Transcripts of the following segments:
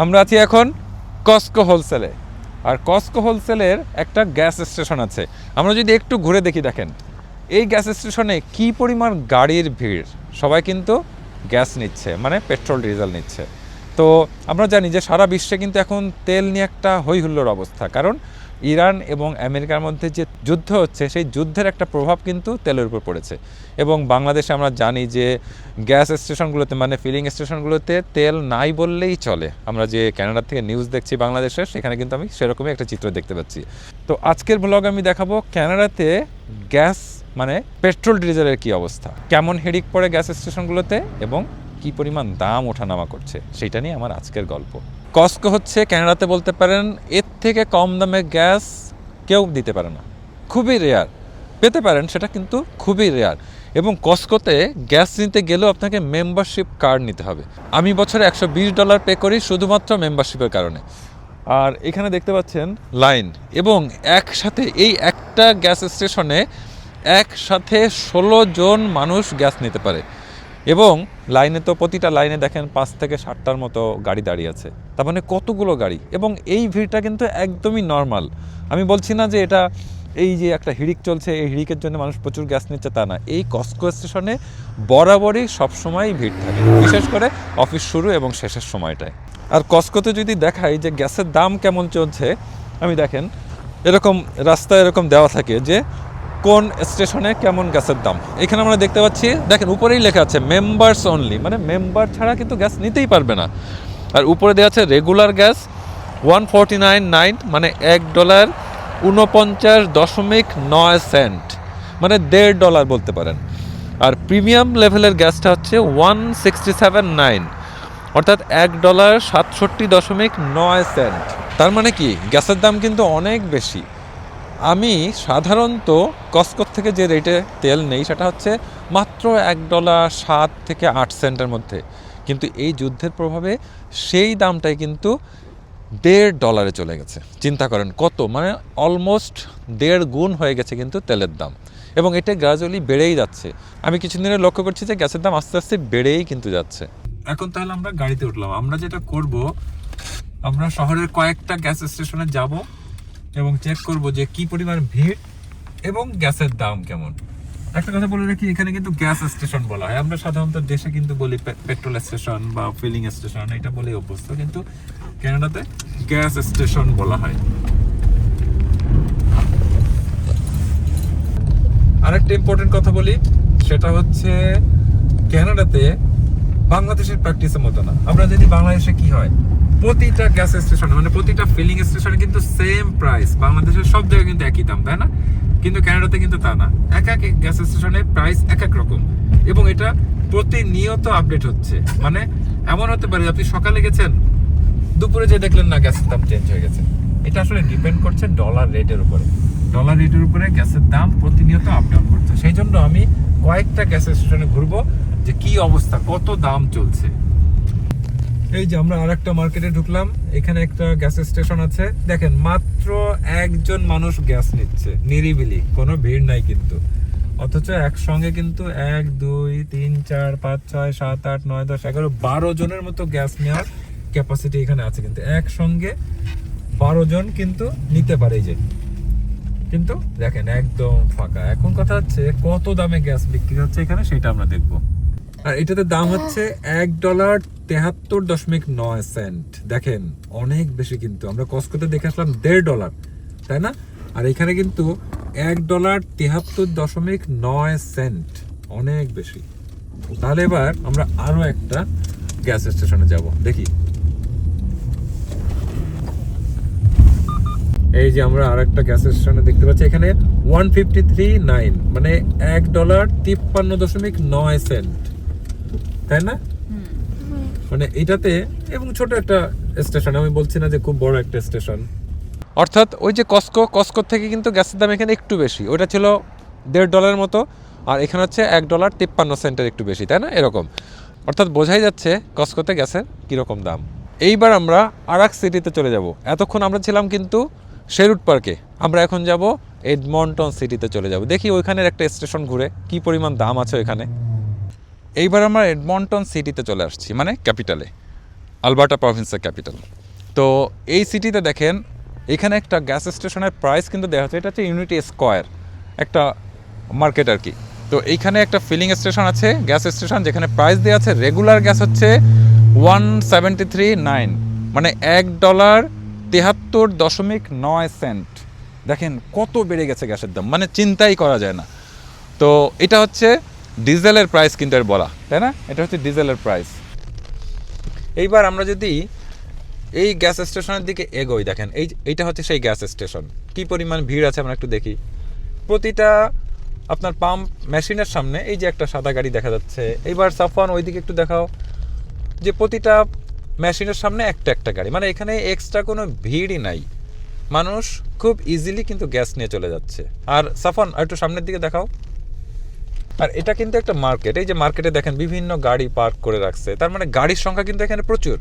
আমরা আছি এখন কস্কো হোলসেলে, আর কস্কো হোলসেলের একটা গ্যাস স্টেশন আছে। আমরা যদি একটু ঘুরে দেখি, দেখেন এই গ্যাস স্টেশনে কি পরিমাণ গাড়ির ভিড়। সবাই কিন্তু গ্যাস নিচ্ছে, মানে পেট্রোল ডিজেল নিচ্ছে। তো আমরা জানি যে সারা বিশ্বে কিন্তু এখন তেল নিয়ে একটা হই হুল্লোড় অবস্থা, কারণ ইরান এবং আমেরিকার মধ্যে যে যুদ্ধ হচ্ছে সেই যুদ্ধের একটা প্রভাব কিন্তু তেলের উপর পড়েছে। এবং বাংলাদেশে আমরা জানি যে গ্যাস স্টেশনগুলোতে, মানে ফিলিং স্টেশনগুলোতে তেল নাই বললেই চলে। আমরা যে কানাডা থেকে নিউজ দেখছি বাংলাদেশের, সেখানে কিন্তু আমি সেরকমই একটা চিত্র দেখতে পাচ্ছি। তো আজকের ব্লগ আমি দেখাবো কানাডাতে গ্যাস মানে পেট্রোল ডিজেলের কি অবস্থা, কেমন হেডিক পড়ে গ্যাস স্টেশনগুলোতে এবং কি পরিমাণ দাম ওঠানামা করছে, সেটা নিয়ে আমার আজকের গল্প। কস্কো হচ্ছে কানাডাতে বলতে পারেন এর থেকে কম দামে গ্যাস কেউ দিতে পারে না, খুবই রেয়ার। পেতে পারেন, সেটা কিন্তু খুবই রেয়ার। এবং কস্কোতে গ্যাস নিতে গেলেও আপনাকে মেম্বারশিপ কার্ড নিতে হবে। আমি বছরে $120 পে করি শুধুমাত্র মেম্বারশিপের কারণে। আর এখানে দেখতে পাচ্ছেন লাইন, এবং একসাথে এই একটা গ্যাস স্টেশনে একসাথে 16 জন মানুষ গ্যাস নিতে পারে। এবং লাইনে তো প্রতিটা লাইনে দেখেন 5 থেকে 7টার মতো গাড়ি দাঁড়িয়ে আছে, তার মানে কতগুলো গাড়ি। এবং এই ভিড়টা কিন্তু একদমই নর্মাল। আমি বলছি না যে এটা এই যে একটা হিড়িক চলছে, এই হিড়িকের জন্য মানুষ প্রচুর গ্যাস নিচ্ছে, তা না। এই কস্কো স্টেশনে বরাবরই সবসময়ই ভিড় থাকে, বিশেষ করে অফিস শুরু এবং শেষের সময়টায়। আর কস্কোতে যদি দেখাই যে গ্যাসের দাম কেমন চলছে, আমি দেখেন এরকম রাস্তায় এরকম দেওয়া থাকে যে কোন স্টেশনে কেমন গ্যাসের দাম। এখানে আমরা দেখতে পাচ্ছি, দেখেন উপরেই লেখা আছে মেম্বার্স অনলি, মানে মেম্বার ছাড়া কিন্তু গ্যাস নিতেই পারবে না। আর উপরে দেওয়া আছে রেগুলার গ্যাস 149.9, মানে $1.49.9, মানে $1.50 বলতে পারেন। আর প্রিমিয়াম লেভেলের গ্যাসটা হচ্ছে 167.9, অর্থাৎ $1.67.9। তার মানে কি গ্যাসের দাম কিন্তু অনেক বেশি। আমি সাধারণত কস্কো থেকে যে রেটে তেল নেই সেটা হচ্ছে মাত্র $1.07 থেকে $0.08 মধ্যে, কিন্তু এই যুদ্ধের প্রভাবে সেই দামটাই কিন্তু $1.50 চলে গেছে। চিন্তা করেন কত, মানে অলমোস্ট 1.5 গুণ হয়ে গেছে কিন্তু তেলের দাম, এবং এটা গ্রাজুয়ালি বেড়েই যাচ্ছে। আমি কিছুদিনে লক্ষ্য করছি যে গ্যাসের দাম আস্তে আস্তে বেড়েই কিন্তু যাচ্ছে। এখন তাহলে আমরা গাড়িতে উঠলাম। আমরা যেটা করব, আমরা শহরের কয়েকটা গ্যাস স্টেশনে যাব এবং চেক করব যে কি পরিমাণ ভিড় এবং গ্যাসের দাম কেমন। একটা কথা বলে রাখি, এখানে কিন্তু গ্যাস স্টেশন বলা হয়। আমরা সাধারণত দেশে কিন্তু বলি পেট্রোল স্টেশন বা ফিলিং স্টেশন, এটা বলেই অভ্যস্ত, কিন্তু কানাডাতে গ্যাস স্টেশন বলা হয়। আরেকটা ইম্পর্টেন্ট কথা বলি, সেটা হচ্ছে কানাডাতে বাংলাদেশের প্র্যাকটিসের মতো না। আমরা যদি বাংলাদেশে কি হয়, প্রতিটা গ্যাস স্টেশনে, মানে প্রতিটা ফিলিং স্টেশনে কিন্তু সেম প্রাইস। বাংলাদেশের সব জায়গায় কিন্তু একই দাম, তাই না? কিন্তু কানাডাতে কিন্তু তা না, এক এক গ্যাস স্টেশনে প্রাইস এক এক রকম, এবং এটা প্রতিনিয়ত আপডেট হচ্ছে। মানে এমন হতে পারে আপনি সকালে গেছেন, দুপুরে যে দেখলেন না গ্যাসের দাম চেঞ্জ হয়ে গেছে। এটা আসলে ডিপেন্ড করছে ডলার রেটের উপরে। ডলার রেটের উপরে গ্যাসের দাম প্রতিনিয়ত আপ ডাউন করছে। সেই জন্য আমি কয়েকটা গ্যাস স্টেশনে ঘুরবো যে কি অবস্থা, কত দাম চলছে। এই যে আমরা আরেকটা মার্কেটে ঢুকলাম, এখানে একটা গ্যাস স্টেশন আছে। দেখেন মাত্র একজন মানুষ গ্যাস নিচ্ছে, নিরিবিলি, কোনো ভিড় নাই কিন্তু। অথচ একসঙ্গে কিন্তু 1 2 3 4 5 6 7 8 9 10 11 12 জনের মতো গ্যাস নেওয়ার ক্যাপাসিটি এখানে আছে। কিন্তু একসঙ্গে 12 জন কিন্তু নিতে পারে। যে কিন্তু দেখেন একদম ফাঁকা। এখন কথা হচ্ছে কত দামে গ্যাস বিক্রি হচ্ছে এখানে, সেটা আমরা দেখবো। আর এটাতে দাম হচ্ছে $1.73.9। দেখেন অনেক বেশি, কিন্তু আমরা কস্কোতে দেখে আসলাম $1.50, তাই না? আর এখানে কিন্তু $1.73.9, অনেক বেশি। তাহলে এবার আমরা আরো একটা গ্যাস স্টেশনে যাব, দেখি। এই যে আমরা আর একটা গ্যাস স্টেশনে দেখতে পাচ্ছি, এখানে 153.9, মানে $1.53.9, তাই না? মানে এটাতে, এবং ছোট একটা স্টেশন, আমি বলছি না যে খুব বড় একটা স্টেশন। অর্থাৎ ওই যে কস্কো থেকে কিন্তু গ্যাসের দাম এখানে একটু বেশি। ওটা ছিল $1.50 মতো, আর এখানে হচ্ছে $1.53 একটু বেশি, তাই না? এরকম। অর্থাৎ বোঝাই যাচ্ছে কস্কোতে গ্যাসের কীরকম দাম। এইবার আমরা আর এক সিটিতে চলে যাব। এতক্ষণ আমরা ছিলাম কিন্তু শেরুড পার্কে, আমরা এখন যাব এডমন্টন সিটিতে চলে যাব। দেখি ওইখানের একটা স্টেশন ঘুরে কি পরিমাণ দাম আছে ওইখানে। এইবার আমরা এডমন্টন সিটিতে চলে আসছি, মানে ক্যাপিটালে। Alberta প্রভিন্সের capital. তো এই সিটিতে দেখেন এখানে একটা গ্যাস স্টেশনের প্রাইস কিন্তু দেওয়া হচ্ছে, এটা হচ্ছে ইউনিটি স্কোয়ার একটা মার্কেট আর কি। তো এইখানে একটা ফিলিং স্টেশন আছে, গ্যাস স্টেশন, যেখানে প্রাইস দেওয়া আছে রেগুলার গ্যাস হচ্ছে 173.9, মানে $1.73.9। দেখেন কত বেড়ে গেছে গ্যাসের দাম, মানে চিন্তাই করা যায় না। তো এটা হচ্ছে ডিজেলের প্রাইস কিন্তু এর বলা, তাই না? এটা হচ্ছে ডিজেলের প্রাইস। এইবার আমরা যদি এই গ্যাস স্টেশনের দিকে এগোই, দেখেন এইটা হচ্ছে সেই গ্যাস স্টেশন, কি পরিমাণ ভিড় আছে আমরা একটু দেখি। প্রতিটা আপনার পাম্প মেশিনের সামনে এই যে একটা সাদা গাড়ি দেখা যাচ্ছে। এইবার সাফওয়ান ওইদিকে একটু দেখাও, যে প্রতিটা মেশিনের সামনে একটা একটা গাড়ি, মানে এখানে এক্সট্রা কোনো ভিড়ই নাই, মানুষ খুব ইজিলি কিন্তু গ্যাস নিয়ে চলে যাচ্ছে। আর সাফওয়ান একটু সামনের দিকে দেখাও। আর এটা কিন্তু একটা মার্কেট, এই যে মার্কেটে দেখেন বিভিন্ন গাড়ি পার্ক করে রাখছে, তার মানে গাড়ির সংখ্যা কিন্তু এখানে প্রচুর,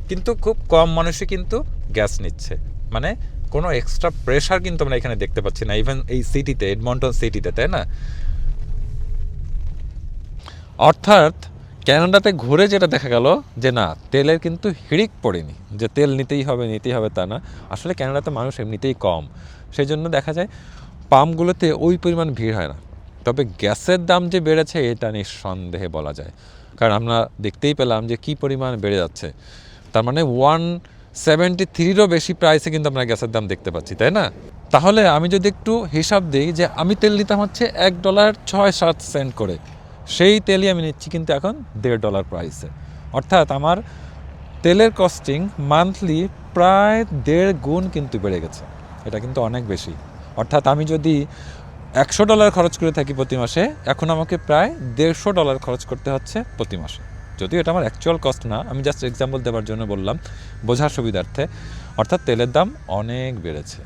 কিন্তু খুব কম মানুষই কিন্তু গ্যাস নিচ্ছে, মানে কোনো এক্সট্রা প্রেশার কিন্তু আমরা এখানে দেখতে পাচ্ছি না, ইভেন এই সিটিতে, এডমন্টন সিটিতে, তাই না? অর্থাৎ ক্যানাডাতে ঘুরে যেটা দেখা গেল যে না, তেলের কিন্তু হিড়িক পড়েনি, যে তেল নিতেই হবে তা না। আসলে ক্যানাডাতে মানুষ এমনিতেই কম, সেই জন্য দেখা যায় পাম্পগুলোতে ওই পরিমাণ ভিড় হয় না। তবে গ্যাসের দাম যে বেড়েছে এটা নিঃসন্দেহে বলা যায়, কারণ আমরা দেখতেই পেলাম যে কী পরিমাণ বেড়ে যাচ্ছে। তার মানে 173-ও বেশি প্রাইসে কিন্তু আমরা গ্যাসের দাম দেখতে পাচ্ছি, তাই না? তাহলে আমি যদি একটু হিসাব দিই, যে আমি তেল নিতাম হচ্ছে $1.06 করে, সেই তেলই আমি নিচ্ছি কিন্তু এখন $1.5 প্রাইসে। অর্থাৎ আমার তেলের কস্টিং মান্থলি প্রায় 1.5 গুণ কিন্তু বেড়ে গেছে। এটা কিন্তু অনেক বেশি। অর্থাৎ আমি যদি $100 খরচ করে থাকি প্রতি মাসে, এখন আমাকে প্রায় $150 খরচ করতে হচ্ছে প্রতি মাসে। যদিও এটা আমার অ্যাকচুয়াল কস্ট না, আমি জাস্ট এক্সাম্পল দেওয়ার জন্য বললাম, বোঝার সুবিধার্থে। অর্থাৎ তেলের দাম অনেক বেড়েছে।